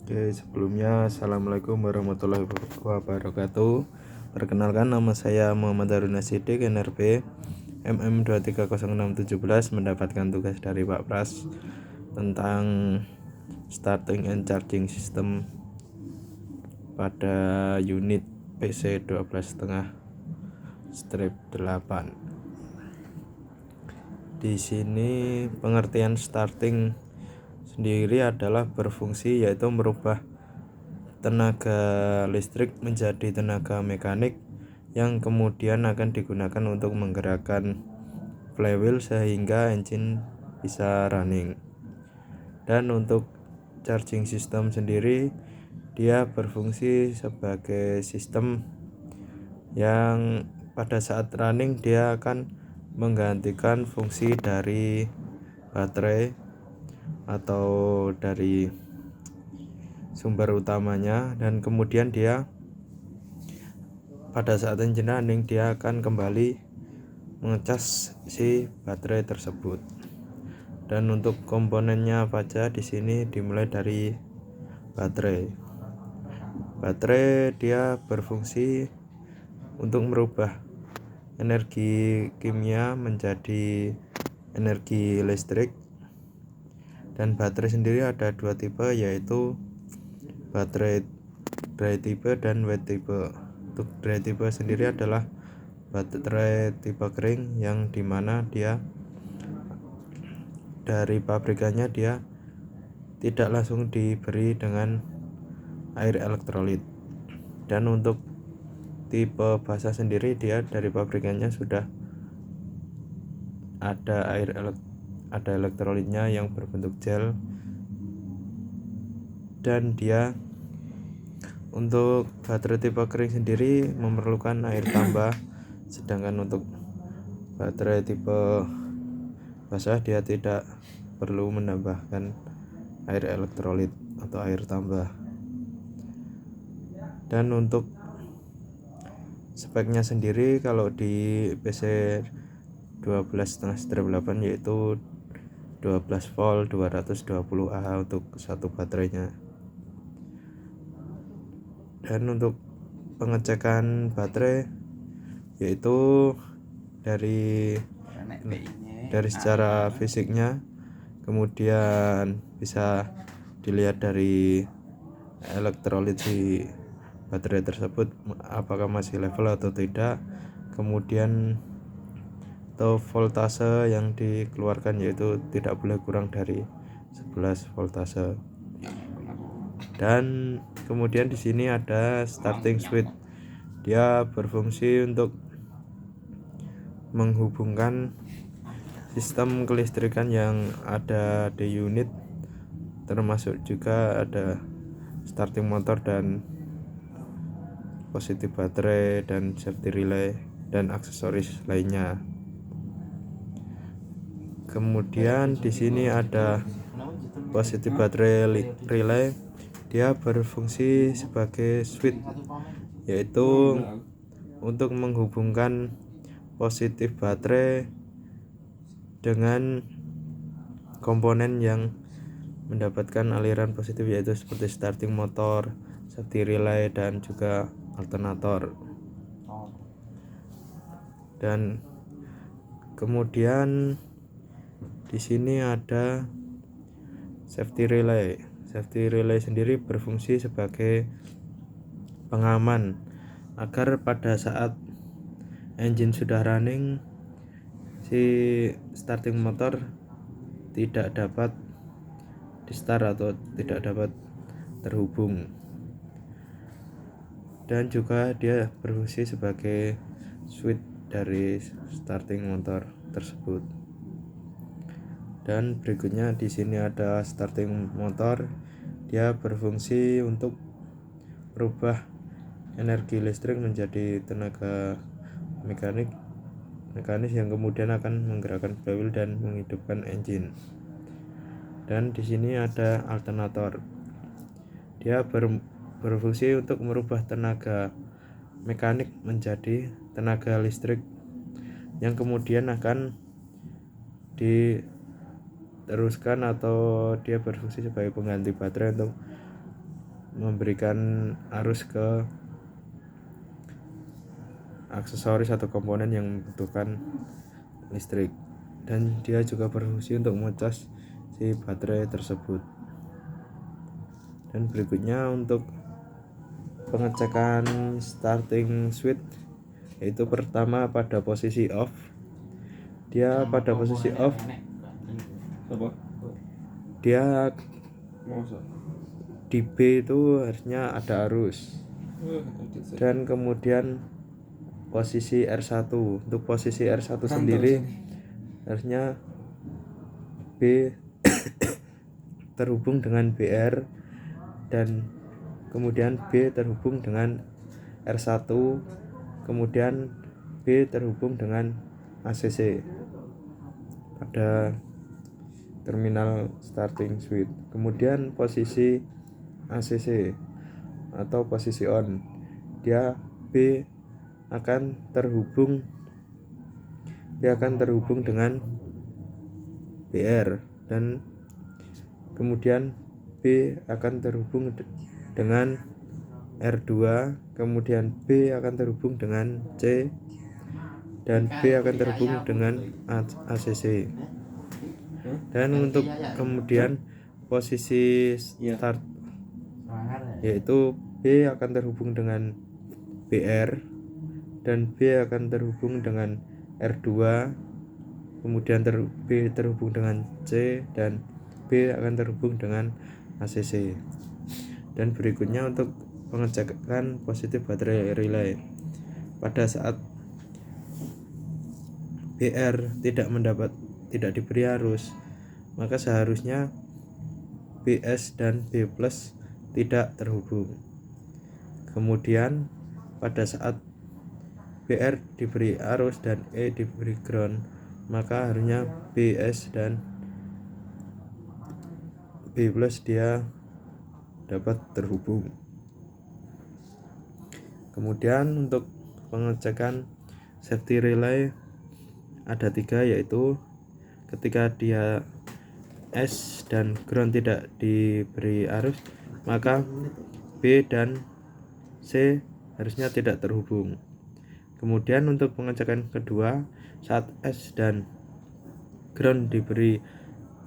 Oke, sebelumnya Assalamualaikum warahmatullahi wabarakatuh. Perkenalkan, nama saya Muhammad Haruna Siddiq, NRP MM230617, mendapatkan tugas dari Pak Pras tentang starting and charging system pada unit PC 12,5/8. Di sini pengertian starting sendiri adalah berfungsi, yaitu merubah tenaga listrik menjadi tenaga mekanik yang kemudian akan digunakan untuk menggerakkan flywheel sehingga engine bisa running. Dan untuk charging system sendiri, dia berfungsi sebagai sistem yang pada saat running dia akan menggantikan fungsi dari baterai atau dari sumber utamanya, dan kemudian dia pada saat engine running dia akan kembali mengecas si baterai tersebut. Dan untuk komponennya apa aja, di sini dimulai dari baterai. Baterai dia berfungsi untuk merubah energi kimia menjadi energi listrik. Dan baterai sendiri ada dua tipe, yaitu baterai dry type dan wet type. Untuk dry type sendiri adalah baterai tipe kering, yang dimana dia dari pabrikannya dia tidak langsung diberi dengan air elektrolit. Dan untuk tipe basah sendiri, dia dari pabrikannya sudah ada ada elektrolitnya yang berbentuk gel, dan dia untuk baterai tipe kering sendiri memerlukan air tambah, sedangkan untuk baterai tipe basah dia tidak perlu menambahkan air elektrolit atau air tambah. Dan untuk speknya sendiri, kalau di PC 12,5/8 yaitu 12 volt 220 Ah untuk satu baterainya. Dan untuk pengecekan baterai, yaitu dari secara fisiknya, kemudian bisa dilihat dari elektrolit si baterai tersebut apakah masih level atau tidak, kemudian atau voltase yang dikeluarkan, yaitu tidak boleh kurang dari 11 voltase. Dan kemudian di sini ada starting switch. Dia berfungsi untuk menghubungkan sistem kelistrikan yang ada di unit, termasuk juga ada starting motor dan positif baterai dan safety relay dan aksesoris lainnya. Kemudian di sini ada positif baterai relay. Dia berfungsi sebagai switch, yaitu untuk menghubungkan positif baterai dengan komponen yang mendapatkan aliran positif, yaitu seperti starting motor, safety relay, dan juga alternator. Dan kemudian di sini ada safety relay. Safety relay sendiri berfungsi sebagai pengaman agar pada saat engine sudah running, si starting motor tidak dapat di start atau tidak dapat terhubung. Dan juga dia berfungsi sebagai switch dari starting motor tersebut. Dan berikutnya di sini ada starting motor. Dia berfungsi untuk merubah energi listrik menjadi tenaga mekanis yang kemudian akan menggerakkan flywheel dan menghidupkan engine. Dan di sini ada alternator. Dia berfungsi untuk merubah tenaga mekanik menjadi tenaga listrik yang kemudian akan diteruskan atau dia berfungsi sebagai pengganti baterai untuk memberikan arus ke aksesoris atau komponen yang membutuhkan listrik, dan dia juga berfungsi untuk mengecas si baterai tersebut. Dan berikutnya untuk pengecekan starting switch, yaitu pertama pada posisi off. Dia pada posisi off, dia di B itu harusnya ada arus, dan kemudian posisi R1. Untuk posisi R1 sendiri harusnya B terhubung dengan BR, dan kemudian B terhubung dengan R1, kemudian B terhubung dengan ACC pada terminal starting switch. Kemudian posisi ACC atau posisi on, dia B akan terhubung dengan BR, dan kemudian B akan terhubung dengan R2, kemudian B akan terhubung dengan C, dan B akan terhubung dengan ACC. Dan untuk kemudian posisi start, yaitu B akan terhubung dengan BR, dan B akan terhubung dengan R2, kemudian B terhubung dengan C, dan B akan terhubung dengan ACC. Dan berikutnya untuk pengecekan positif baterai relay. Pada saat BR tidak diberi arus, maka seharusnya BS dan B+ tidak terhubung. Kemudian pada saat BR diberi arus dan E diberi ground, maka harusnya BS dan B+ dia dapat terhubung. Kemudian untuk pengecekan safety relay ada 3, yaitu ketika dia S dan ground tidak diberi arus, maka B dan C harusnya tidak terhubung. Kemudian untuk pengecekan kedua, saat S dan ground diberi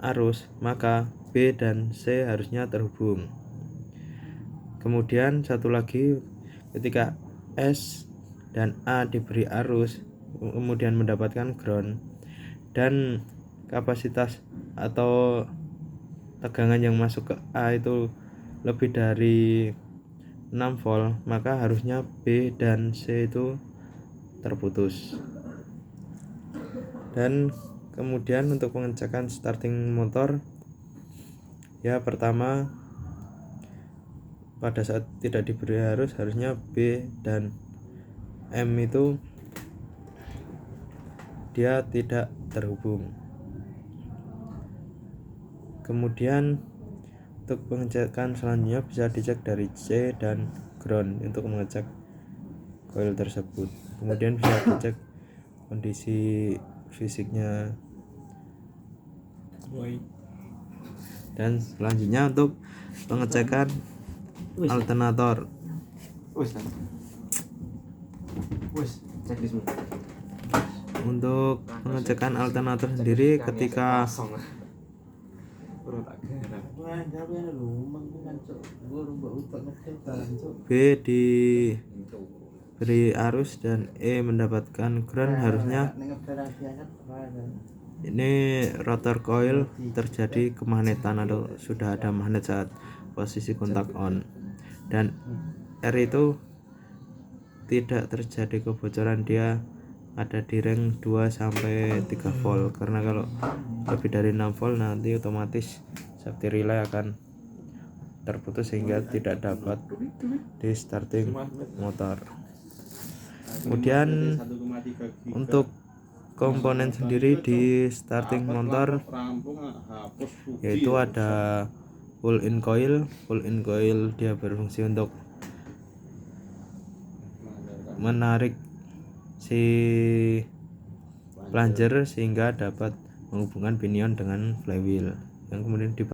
arus, maka B dan C harusnya terhubung. Kemudian satu lagi, ketika S dan A diberi arus kemudian mendapatkan ground, dan kapasitas atau tegangan yang masuk ke A itu lebih dari 6 volt, maka harusnya B dan C itu terputus. Dan kemudian untuk pengecekan starting motor, ya pertama pada saat tidak diberi arus harusnya B dan M itu dia tidak terhubung. Kemudian untuk pengecekan selanjutnya bisa dicek dari C dan ground untuk mengecek coil tersebut. Kemudian bisa dicek kondisi fisiknya. Dan selanjutnya untuk pengecekan alternator. Untuk pengecekan alternator sendiri, ketika B diberi arus dan E mendapatkan ground, harusnya ini rotor coil terjadi kemagnetan atau sudah ada magnet saat posisi kontak on, dan R itu tidak terjadi kebocoran, dia ada di range 2-3 volt, karena kalau lebih dari 6 volt nanti otomatis safety relay akan terputus sehingga tidak dapat di starting motor. Kemudian untuk komponen sendiri di starting motor, yaitu ada pull in coil. Pull in coil dia berfungsi untuk menarik si plunger sehingga dapat menghubungkan pinion dengan flywheel, yang kemudian